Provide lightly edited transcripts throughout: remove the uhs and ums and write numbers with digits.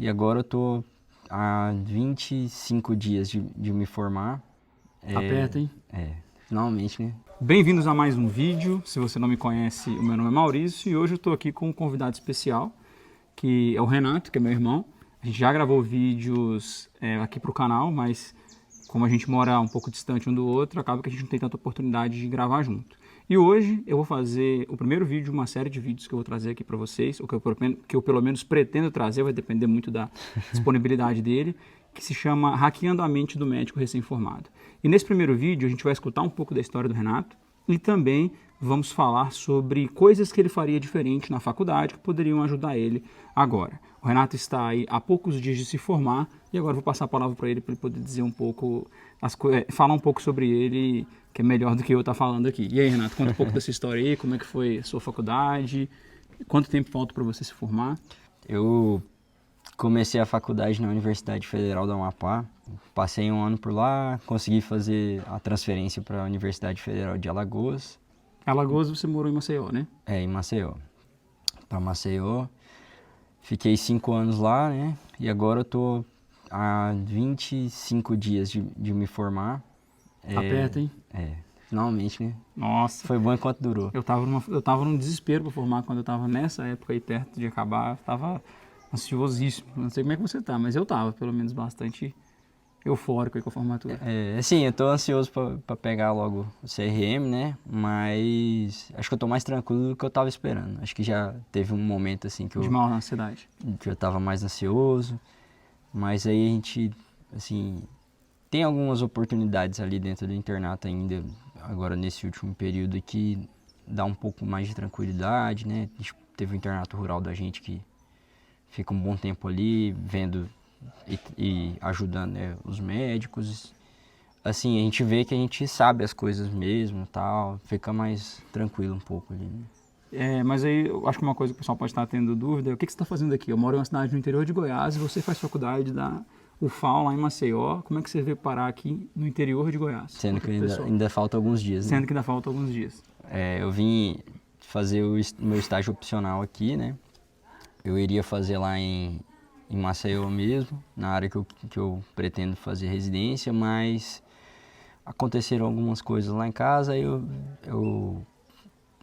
e agora eu tô há 25 dias de me formar. Tá perto, hein? Finalmente, né? Bem-vindos a mais um vídeo. Se você não me conhece, o meu nome é Maurício e hoje eu tô aqui com um convidado especial, que é o Renato, que é meu irmão. A gente já gravou vídeos aqui pro canal, mas como a gente mora um pouco distante um do outro, acaba que a gente não tem tanta oportunidade de gravar junto. E hoje eu vou fazer o primeiro vídeo de uma série de vídeos que eu vou trazer aqui para vocês, ou que eu pelo menos pretendo trazer, vai depender muito da disponibilidade dele, que se chama Hackeando a Mente do Médico Recém-Formado. E nesse primeiro vídeo a gente vai escutar um pouco da história do Renato e também vamos falar sobre coisas que ele faria diferente na faculdade que poderiam ajudar ele agora. O Renato está aí há poucos dias de se formar e agora eu vou passar a palavra para ele poder dizer um pouco, falar um pouco sobre ele, que é melhor do que eu estar falando aqui. E aí, Renato, conta um pouco dessa história aí, como é que foi a sua faculdade, quanto tempo falta para você se formar? Eu comecei a faculdade na Universidade Federal do Amapá, passei um ano por lá, consegui fazer a transferência para a Universidade Federal de Alagoas. Alagoas, você morou em Maceió, né? Em Maceió. Para Maceió. Fiquei 5 anos lá, né? E agora eu tô há 25 dias de me formar. Tá perto, hein? Finalmente, né? Nossa. Foi bom enquanto durou. Eu tava num desespero para formar quando eu tava nessa época aí perto de acabar. Eu tava ansiosíssimo. Não sei como é que você tá, mas eu tava pelo menos bastante eufórico aí com a formatura. Assim, eu tô ansioso pra pegar logo o CRM, né? Mas acho que eu tô mais tranquilo do que eu tava esperando. Acho que já teve um momento assim que De maior ansiedade. eu tava mais ansioso. Mas aí a gente, assim, tem algumas oportunidades ali dentro do internato ainda, agora nesse último período que dá um pouco mais de tranquilidade, né? A gente teve o internato rural da gente que fica um bom tempo ali, vendo e ajudando, né, os médicos. Assim, a gente vê que a gente sabe as coisas mesmo, tal, fica mais tranquilo um pouco ali, né? Mas aí eu acho que uma coisa que o pessoal pode estar tendo dúvida é o que você está fazendo aqui? Eu moro em uma cidade no interior de Goiás e você faz faculdade da UFAL lá em Maceió. Como é que você veio parar aqui no interior de Goiás? Sendo que ainda falta alguns dias, né? Sendo que ainda falta alguns dias. Eu vim fazer o meu estágio opcional aqui, né? Eu iria fazer lá em Maceió mesmo, na área que eu pretendo fazer residência, mas aconteceram algumas coisas lá em casa e eu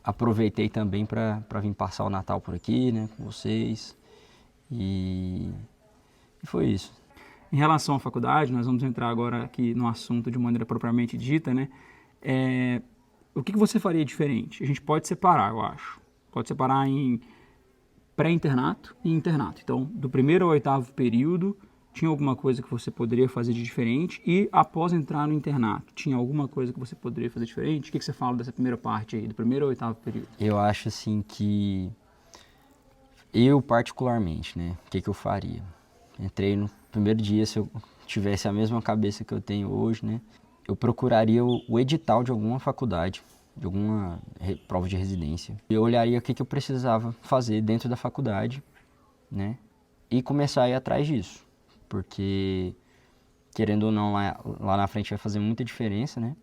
aproveitei também para vir passar o Natal por aqui, né, com vocês, e foi isso. Em relação à faculdade, nós vamos entrar agora aqui no assunto de maneira propriamente dita, né? O que você faria diferente? A gente pode separar, eu acho. Pode separar em pré-internato e internato. Então, do primeiro ao 8º período, tinha alguma coisa que você poderia fazer de diferente? E após entrar no internato, tinha alguma coisa que você poderia fazer diferente? O que você fala dessa primeira parte aí, do primeiro ao 8º período? Eu acho assim que eu particularmente, né, o que eu faria? Entrei no primeiro dia, se eu tivesse a mesma cabeça que eu tenho hoje, né, eu procuraria o edital de alguma faculdade, de alguma prova de residência. Eu olharia o que eu precisava fazer dentro da faculdade, né? E começar a ir atrás disso. Porque, querendo ou não, lá na frente vai fazer muita diferença, né?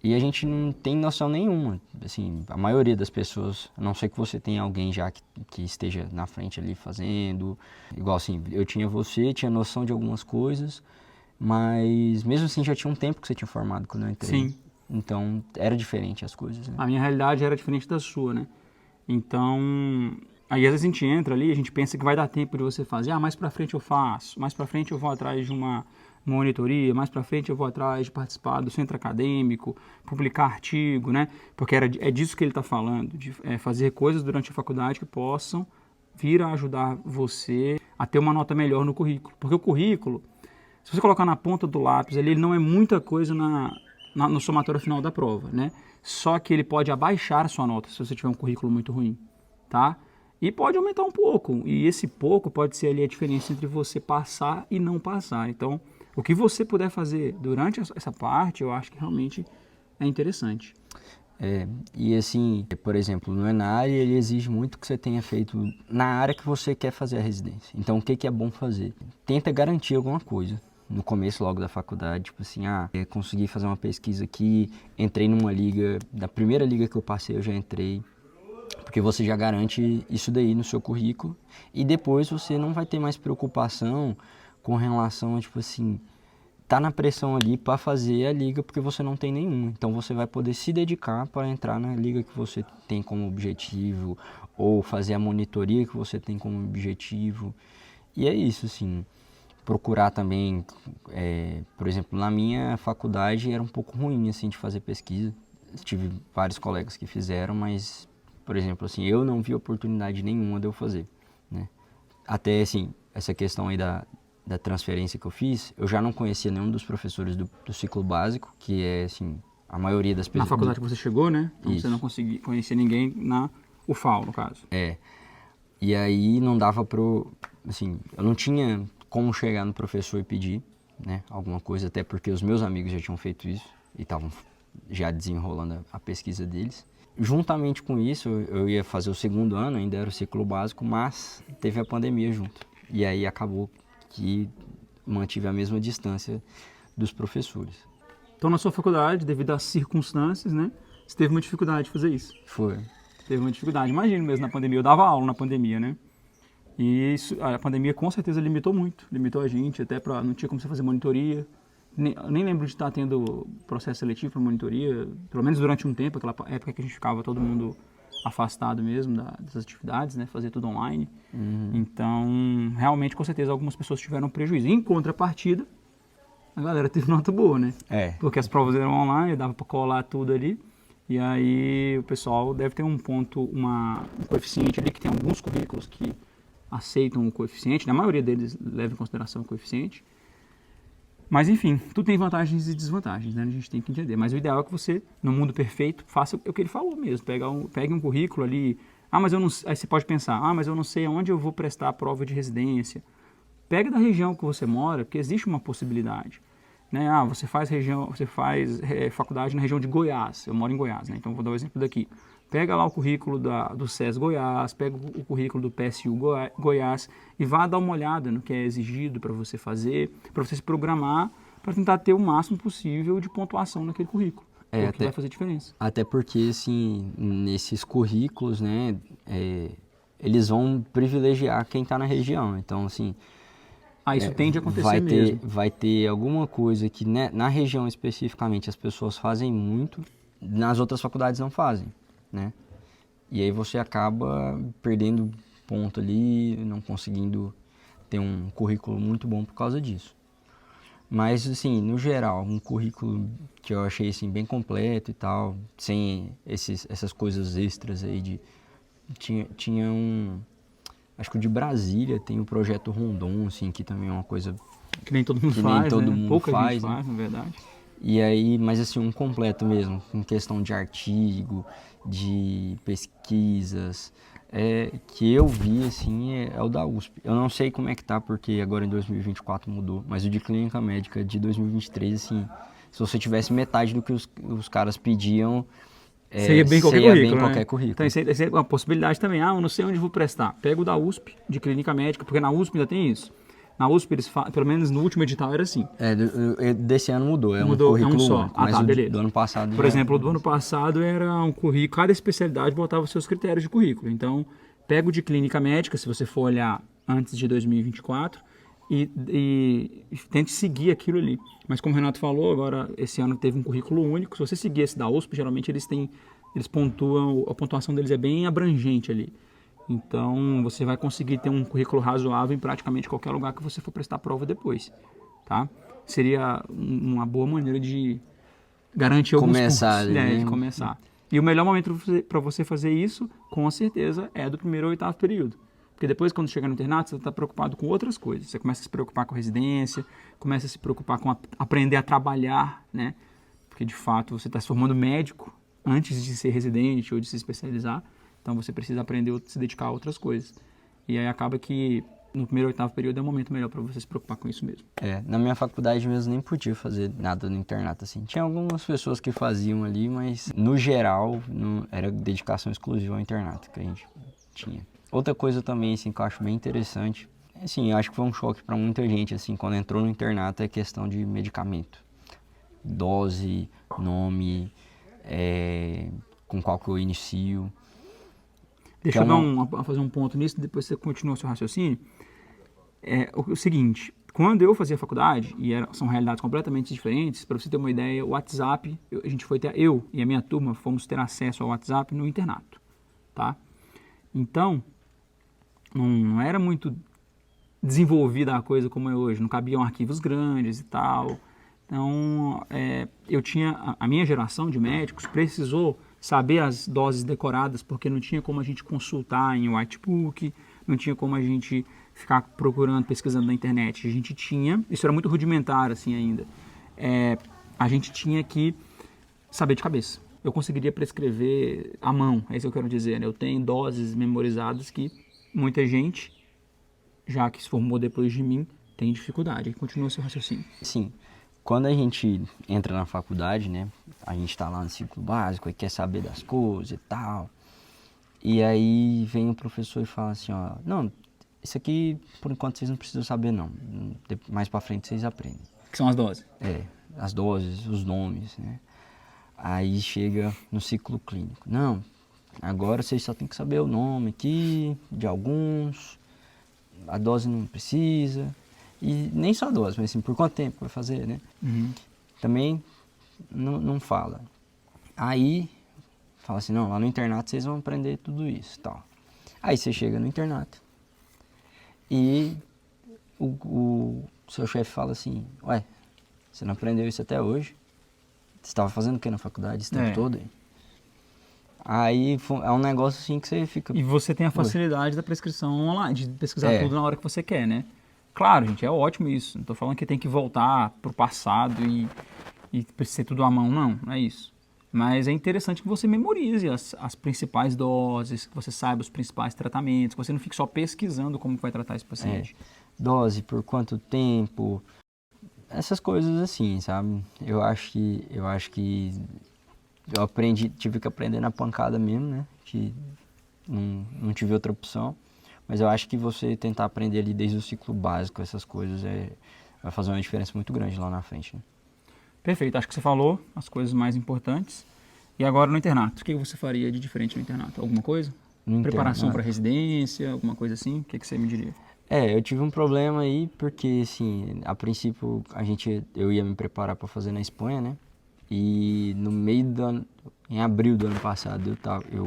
E a gente não tem noção nenhuma. Assim, a maioria das pessoas, a não ser que você tenha alguém já que esteja na frente ali fazendo. Igual assim, eu tinha tinha noção de algumas coisas, mas mesmo assim já tinha um tempo que você tinha formado quando eu entrei. Sim. Então, era diferente as coisas, né? A minha realidade era diferente da sua, né? Então, aí às vezes a gente entra ali, a gente pensa que vai dar tempo de você fazer, mais pra frente eu faço, mais pra frente eu vou atrás de uma monitoria, mais pra frente eu vou atrás de participar do centro acadêmico, publicar artigo, né? Porque é disso que ele está falando, de fazer coisas durante a faculdade que possam vir a ajudar você a ter uma nota melhor no currículo. Porque o currículo, se você colocar na ponta do lápis ali, ele não é muita coisa no somatório final da prova, né? Só que ele pode abaixar a sua nota se você tiver um currículo muito ruim, tá? E pode aumentar um pouco, e esse pouco pode ser ali a diferença entre você passar e não passar. Então, o que você puder fazer durante essa parte, eu acho que realmente é interessante. E assim, por exemplo, no Enare, ele exige muito que você tenha feito na área que você quer fazer a residência. Então, o que é bom fazer? Tenta garantir alguma coisa. No começo logo da faculdade, tipo assim, consegui fazer uma pesquisa aqui, entrei numa liga, da primeira liga que eu passei eu já entrei. porque você já garante isso daí no seu currículo e depois você não vai ter mais preocupação com relação a, tipo assim, tá na pressão ali para fazer a liga porque você não tem nenhuma. Então você vai poder se dedicar para entrar na liga que você tem como objetivo ou fazer a monitoria que você tem como objetivo. E é isso, assim. Procurar também, por exemplo, na minha faculdade era um pouco ruim, assim, de fazer pesquisa. Tive vários colegas que fizeram, mas, por exemplo, assim, eu não vi oportunidade nenhuma de eu fazer, né? Até, assim, essa questão aí da transferência que eu fiz, eu já não conhecia nenhum dos professores do ciclo básico, que é, assim, a maioria das pessoas... Na faculdade que você chegou, né? Então Isso. você não conseguia conhecer ninguém na UFAL, no caso. E aí não dava assim, eu não tinha como chegar no professor e pedir, né, alguma coisa, até porque os meus amigos já tinham feito isso e estavam já desenrolando a pesquisa deles. Juntamente com isso, eu ia fazer o segundo ano, ainda era o ciclo básico, mas teve a pandemia junto. E aí acabou que mantive a mesma distância dos professores. Então, na sua faculdade, devido às circunstâncias, né? Você teve uma dificuldade de fazer isso. Foi. Teve uma dificuldade. Imagino mesmo na pandemia. Eu dava aula na pandemia, né? E isso, a pandemia com certeza limitou muito. Limitou a gente, até para não tinha como você fazer monitoria. Nem lembro de estar tendo processo seletivo para monitoria, pelo menos durante um tempo, aquela época que a gente ficava todo mundo afastado mesmo dessas atividades, né? Fazer tudo online. Então, realmente, com certeza, algumas pessoas tiveram prejuízo. Em contrapartida, a galera teve nota boa, né? Porque as provas eram online, dava para colar tudo ali. E aí o pessoal deve ter um coeficiente ali, que tem alguns currículos que aceitam o coeficiente, na maioria deles leva em consideração o coeficiente. Mas enfim, tudo tem vantagens e desvantagens, né? A gente tem que entender. Mas o ideal é que você, no mundo perfeito, faça o que ele falou mesmo. Pegue um currículo ali. Mas eu não... Aí você pode pensar, mas eu não sei aonde eu vou prestar a prova de residência. Pega da região que você mora, porque existe uma possibilidade. Né? Você faz faculdade na região de Goiás. Eu moro em Goiás, né? Então vou dar o exemplo daqui. Pega lá o currículo do SES Goiás, pega o currículo do PSU Goiás e vá dar uma olhada no que é exigido para você fazer, para você se programar, para tentar ter o máximo possível de pontuação naquele currículo. Porque vai fazer diferença. Até porque, assim, nesses currículos, né, eles vão privilegiar quem está na região. Então, assim... isso tende a acontecer mesmo. Vai ter alguma coisa que, né, na região especificamente as pessoas fazem muito, nas outras faculdades não fazem, né? E aí você acaba perdendo ponto ali, não conseguindo ter um currículo muito bom por causa disso. Mas, assim, no geral, um currículo que eu achei, assim, bem completo e tal, sem essas coisas extras aí Tinha acho que o de Brasília tem o projeto Rondon, assim, que também é uma coisa que nem todo mundo faz, né? Pouca gente faz, na verdade. E aí, mas assim, um completo mesmo, em questão de artigo, de pesquisas, que eu vi, assim, é o da USP. Eu não sei como é que tá, porque agora em 2024 mudou, mas o de Clínica Médica de 2023, assim, se você tivesse metade do que os caras pediam... Seria bem qualquer currículo. Então, isso é uma possibilidade também. Eu não sei onde vou prestar. Pega o da USP, de Clínica Médica, porque na USP ainda tem isso. Na USP, pelo menos no último edital era assim. Desse ano mudou, um currículo só. único, mas beleza. Do ano passado... Por exemplo, do ano passado era um currículo, cada especialidade botava os seus critérios de currículo. Então, pega o de Clínica Médica, se você for olhar antes de 2024, e tente seguir aquilo ali. Mas como o Renato falou, agora esse ano teve um currículo único. Se você seguir esse da USP, geralmente eles pontuam, a pontuação deles é bem abrangente ali. Então você vai conseguir ter um currículo razoável em praticamente qualquer lugar que você for prestar prova depois, tá? Seria uma boa maneira de garantir alguns pontos, né? De começar. E o melhor momento para você fazer isso, com certeza, é do primeiro ao 8º período. Porque depois, quando chegar no internato, você está preocupado com outras coisas. Você começa a se preocupar com residência, começa a se preocupar com aprender a trabalhar, né? Porque, de fato, você está se formando médico antes de ser residente ou de se especializar. Então, você precisa aprender a se dedicar a outras coisas. E aí acaba que no primeiro e 8º período é o momento melhor para você se preocupar com isso mesmo. Na minha faculdade mesmo nem podia fazer nada no internato, assim. Tinha algumas pessoas que faziam ali, mas, no geral, não, era dedicação exclusiva ao internato que a gente tinha. Outra coisa também, assim, que eu acho bem interessante, assim, eu acho que foi um choque para muita gente, assim, quando entrou no internato, é questão de medicamento. Dose, nome, com qual que eu inicio. Deixa eu fazer um ponto nisso, depois você continua o seu raciocínio. É o seguinte, quando eu fazia faculdade, e são realidades completamente diferentes, para você ter uma ideia, o WhatsApp, eu e a minha turma fomos ter acesso ao WhatsApp no internato, tá? Então, não era muito desenvolvida a coisa como é hoje, não cabiam arquivos grandes e tal. Então, a minha geração de médicos precisou saber as doses decoradas, porque não tinha como a gente consultar em whitebook, não tinha como a gente ficar procurando, pesquisando na internet. A gente tinha, isso era muito rudimentar assim ainda, a gente tinha que saber de cabeça. Eu conseguiria prescrever à mão, é isso que eu quero dizer, né? Eu tenho doses memorizadas que muita gente, já que se formou depois de mim, tem dificuldade. Continua seu raciocínio. Sim. Quando a gente entra na faculdade, né, a gente tá lá no ciclo básico e quer saber das coisas e tal. E aí vem o professor e fala assim, ó, não, isso aqui por enquanto vocês não precisam saber não. Mais pra frente vocês aprendem. Que são as doses? As doses, os nomes, né. Aí chega no ciclo clínico. Não, agora vocês só tem que saber o nome aqui, de alguns, a dose não precisa. E nem só a dose, mas assim, por quanto tempo vai fazer, né? Uhum. Também não fala. Aí, fala assim, não, lá no internato vocês vão aprender tudo isso e tal. Aí você chega no internato e o seu chefe fala assim, ué, você não aprendeu isso até hoje? Você estava fazendo o que na faculdade esse tempo todo? Aí é um negócio assim que você fica... E você tem a facilidade da prescrição online, de pesquisar tudo na hora que você quer, né? Claro, gente, é ótimo isso. Não estou falando que tem que voltar pro passado e ser tudo à mão, não é isso. Mas é interessante que você memorize as principais doses, que você saiba os principais tratamentos, que você não fique só pesquisando como vai tratar esse paciente. Dose, por quanto tempo, essas coisas assim, sabe? Eu acho que eu tive que aprender na pancada mesmo, né? Que não tive outra opção. Mas eu acho que você tentar aprender ali desde o ciclo básico, essas coisas, vai fazer uma diferença muito grande lá na frente, né? Perfeito, acho que você falou as coisas mais importantes. E agora no internato, o que você faria de diferente no internato? Alguma coisa? Preparação para residência, alguma coisa assim? O que você me diria? Eu tive um problema aí, porque assim, a princípio eu ia me preparar para fazer na Espanha, né? E no meio do ano, em abril do ano passado, eu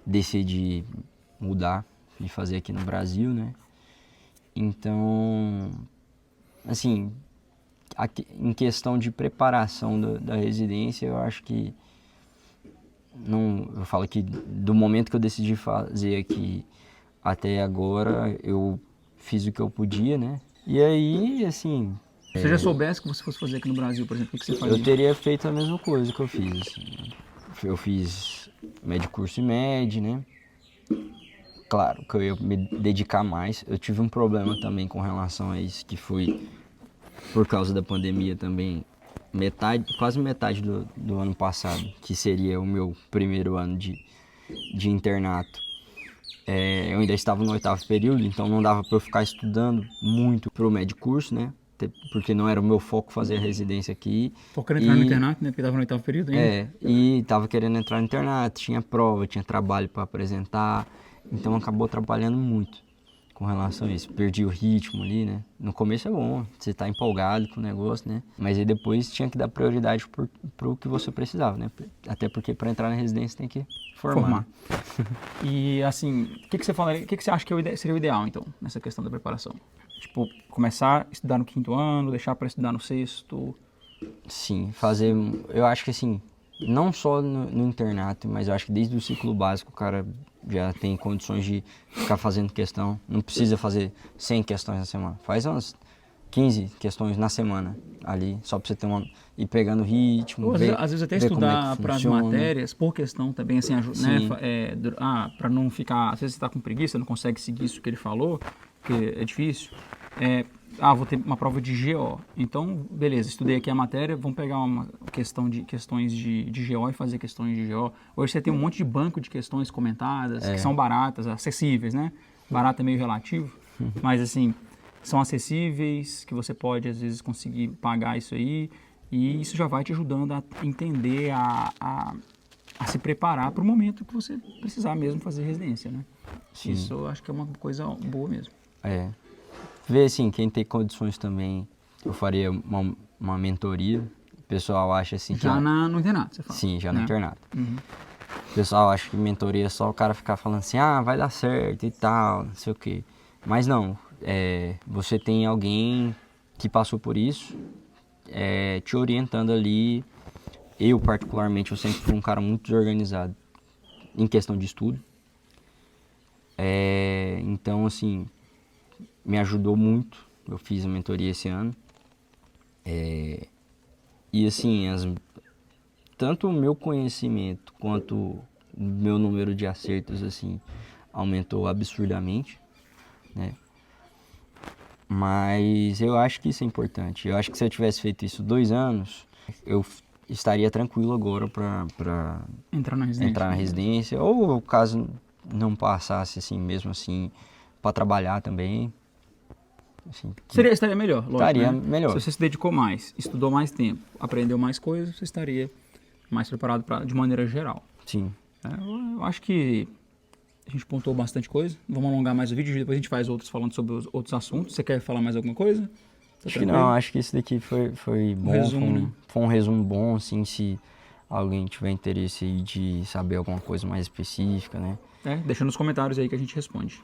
decidi mudar de fazer aqui no Brasil, né? Então, assim, em questão de preparação da residência, eu acho que eu falo que do momento que eu decidi fazer aqui até agora, eu fiz o que eu podia, né? E aí, assim... Se você já soubesse que você fosse fazer aqui no Brasil, por exemplo, o que você faria? Eu teria feito a mesma coisa que eu fiz, assim. Eu fiz curso e MED, né? Claro que eu ia me dedicar mais. Eu tive um problema também com relação a isso, que foi por causa da pandemia também. Quase metade do ano passado, que seria o meu primeiro ano de internato. Eu ainda estava no 8º período, então não dava para eu ficar estudando muito pro medicurso, né? Porque não era o meu foco fazer a residência aqui. Focando entrar no internato, né? Porque estava no 8º período ainda. E estava querendo entrar no internato, tinha prova, tinha trabalho para apresentar, então acabou atrapalhando muito com relação a isso. Perdi o ritmo ali, né? No começo é bom, você tá empolgado com o negócio, né? Mas aí depois tinha que dar prioridade pro que você precisava, né? Até porque para entrar na residência tem que formar. E assim, o que você falaria, o que você acha que seria o ideal, então, nessa questão da preparação? Tipo, começar a estudar no 5º ano, deixar para estudar no 6º? Sim, eu acho que assim, não só no internato, mas eu acho que desde o ciclo básico o cara já tem condições de ficar fazendo questão. Não precisa fazer 100 questões na semana. Faz umas 15 questões na semena ali, só para você ir pegando ritmo. Às vezes até estudar para as matérias, por questão também, assim, né? Para não ficar. Às vezes você está com preguiça, não consegue seguir isso que ele falou, que é difícil. Vou ter uma prova de GO. Então, beleza, estudei aqui a matéria, vamos pegar uma questões de GO e fazer questões de GO. Hoje você tem um monte de banco de questões comentadas, que são baratas, acessíveis, né? Barato é meio relativo, mas assim, são acessíveis, que você pode às vezes conseguir pagar isso aí, e isso já vai te ajudando a entender a se preparar para o momento que você precisar mesmo fazer residência, né? Sim. Isso eu acho que é uma coisa boa mesmo. É. Ver assim, quem tem condições também, eu faria uma mentoria. O pessoal acha assim que. Já no internato, você fala. Sim, já no né? internato. Uhum. O pessoal acha que mentoria é só o cara ficar falando assim, ah, vai dar certo e tal, não sei o quê. Mas não, você tem alguém que passou por isso, te orientando ali. Eu, particularmente, eu sempre fui um cara muito desorganizado em questão de estudo. Então, assim, me ajudou muito. Eu fiz a mentoria esse ano. E, assim, tanto o meu conhecimento quanto o meu número de acertos, assim, aumentou absurdamente, né? Mas eu acho que isso é importante. Eu acho que se eu tivesse feito isso 2 anos, eu estaria tranquilo agora para Entrar na residência. entrar na residência, ou caso não passasse assim, mesmo assim, para trabalhar também. Assim, Estaria melhor, lógico, estaria né? melhor. Se você se dedicou mais, estudou mais tempo, aprendeu mais coisas, você estaria mais preparado de maneira geral. Sim. Eu acho que a gente pontuou bastante coisa. Vamos alongar mais o vídeo, depois a gente faz outros falando sobre os outros assuntos. Você quer falar mais alguma coisa? Tá Acho que tranquilo? não, acho que esse daqui foi bom, resumo, né? foi um resumo bom, assim, se alguém tiver interesse aí de saber alguma coisa mais específica, né? Deixa nos comentários aí que a gente responde.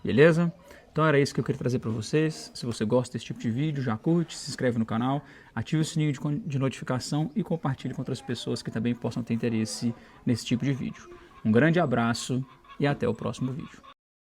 Beleza? Então era isso que eu queria trazer para vocês. Se você gosta desse tipo de vídeo, já curte, se inscreve no canal, ative o sininho de notificação e compartilhe com outras pessoas que também possam ter interesse nesse tipo de vídeo. Um grande abraço e até o próximo vídeo.